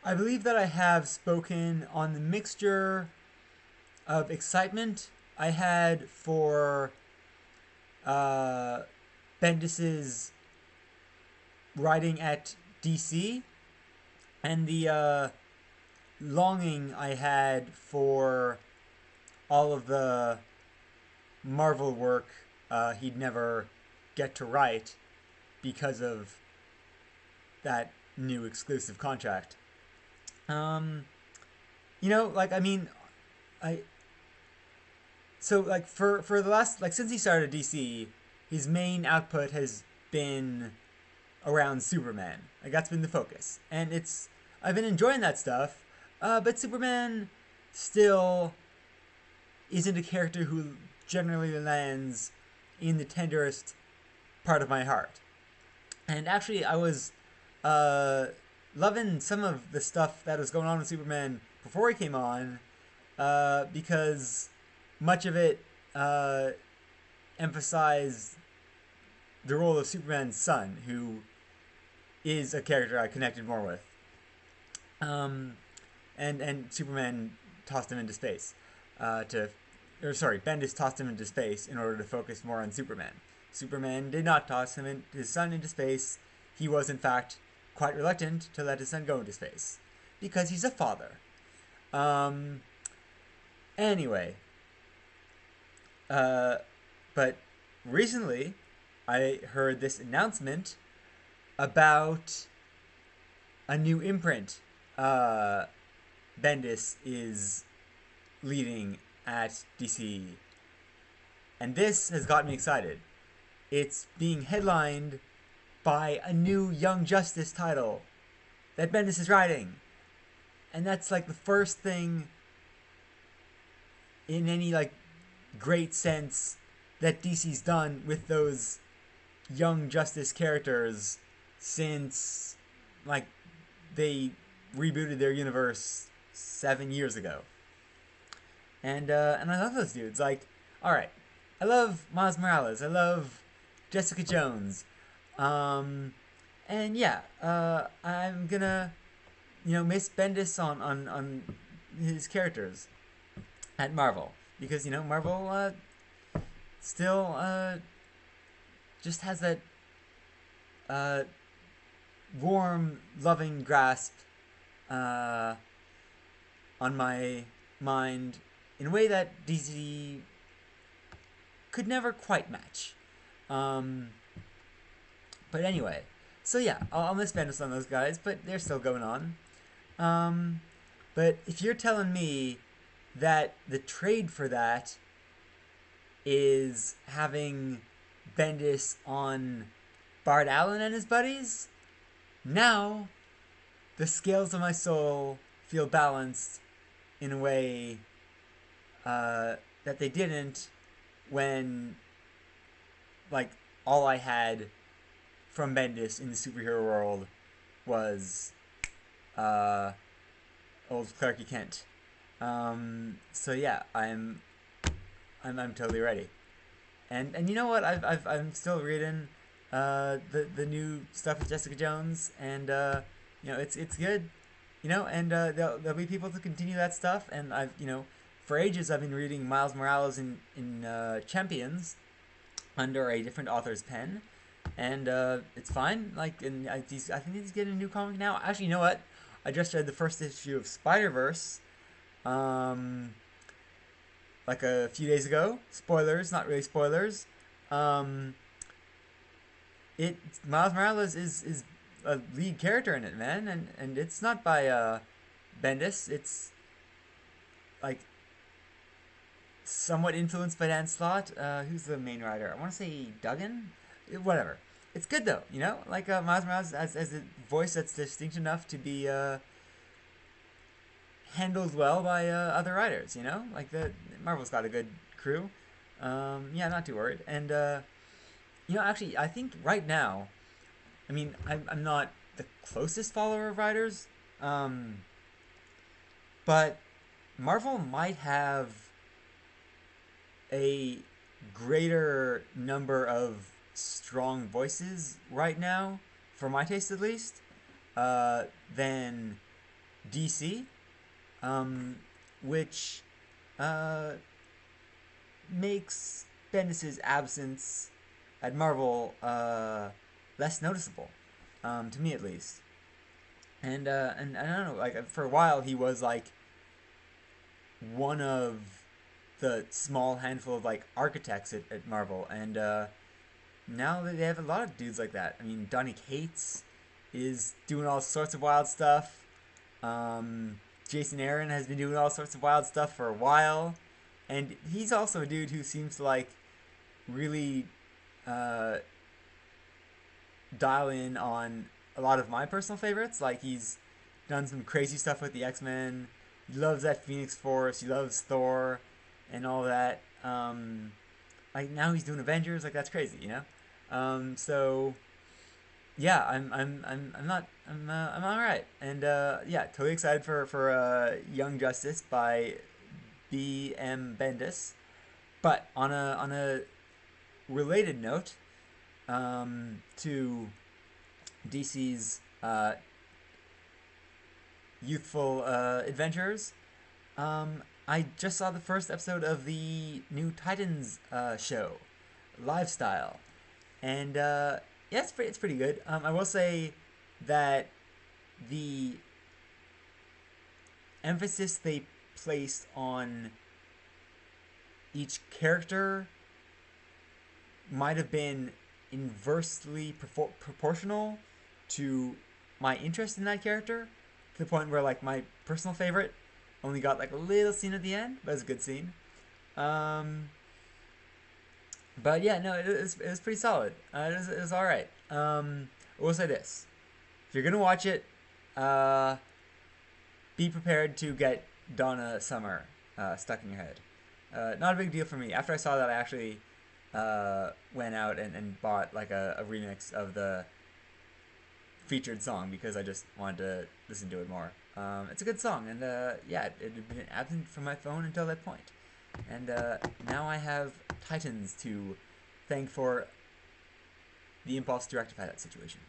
I believe that I have spoken on the mixture of excitement I had for uh, Bendis's writing at DC and the longing I had for all of the Marvel work he'd never get to write because of that new exclusive contract. Um, like I mean, I for the last since he started DC, his main output has been around Superman. Like that's been the focus, and it's I've been enjoying that stuff. But Superman still isn't a character who generally lands in the tenderest part of my heart. And actually, I was uh, loving some of the stuff that was going on with Superman before he came on, because much of it uh, emphasized the role of Superman's son, who is a character I connected more with. Um, and Superman tossed him into space to, or sorry, Bendis tossed him into space in order to focus more on Superman. Superman did not toss his son into space. He was in fact quite reluctant to let his son go into space because he's a father. Um, anyway, uh, but recently I heard this announcement about a new imprint uh, Bendis is leading at DC. And this has got me excited. It's being headlined by a new Young Justice title that Bendis is writing. And that's like the first thing in any like great sense that DC's done with those Young Justice characters since like they rebooted their universe 7 years ago. And I love those dudes. Like, all right, I love Miles Morales. I love Jessica Jones. Um, and yeah, I'm gonna miss Bendis on his characters at Marvel because Marvel still just has that uh, warm, loving grasp uh, on my mind in a way that DC could never quite match. Um, but anyway, so yeah, I'll miss Bendis on those guys, but they're still going on. Um, but if you're telling me that the trade for that is having Bendis on Bart Allen and his buddies, now the scales of my soul feel balanced in a way that they didn't when like all I had from Bendis in the superhero world was uh, old Clarky Kent. So yeah, I'm totally ready. And you know what? I'm still reading the new stuff with Jessica Jones, and it's good. And there'll be people to continue that stuff, and for ages I've been reading Miles Morales in Champions under a different author's pen, and it's fine. Like, and I think he's getting a new comic now. Actually, you know what? I just read the first issue of Spider Verse, um, like a few days ago. Spoilers, not really spoilers. Um, it Miles Morales is a lead character in it, man, and it's not by Bendis. It's like somewhat influenced by Dan Slott. Who's the main writer? I want to say Duggan. Whatever. It's good though, Like Miles Morales as a voice that's distinct enough to be handled well by other writers. Like the Marvel's got a good crew. Yeah, not too worried. And actually, I think right now, I mean, I'm not the closest follower of writers, um, but Marvel might have a greater number of strong voices right now, for my taste at least, than DC, um, which uh, makes Bendis' absence at Marvel less noticeable, to me at least. And I don't know, like for a while he was like one of the small handful of like architects at Marvel, and now they have a lot of dudes like that. I mean, Donny Cates is doing all sorts of wild stuff. Jason Aaron has been doing all sorts of wild stuff for a while, and he's also a dude who seems to like really uh, dial in on a lot of my personal favorites. Like he's done some crazy stuff with the X Men. He loves that Phoenix Force. He loves Thor, and all that. Like now he's doing Avengers. Like that's crazy, you know. So yeah, I'm all right, and yeah, totally excited for Young Justice by B.M. Bendis. But on a related note, to DC's youthful adventures, I just saw the first episode of the new Titans show, Lifestyle, and yeah, it's pretty good. I will say that the emphasis they placed on each character might have been inversely proportional to my interest in that character, to the point where like my personal favorite only got like a little scene at the end, but it was a good scene. Um, but yeah, no, it was pretty solid. It was all right. I will say this: if you're gonna watch it, uh, be prepared to get Donna Summer stuck in your head. Not a big deal for me. After I saw that, I actually went out and bought like a remix of the featured song because I just wanted to listen to it more. It's a good song, and yeah, it had been absent from my phone until that point. And now I have Titans to thank for the impulse to rectify that situation.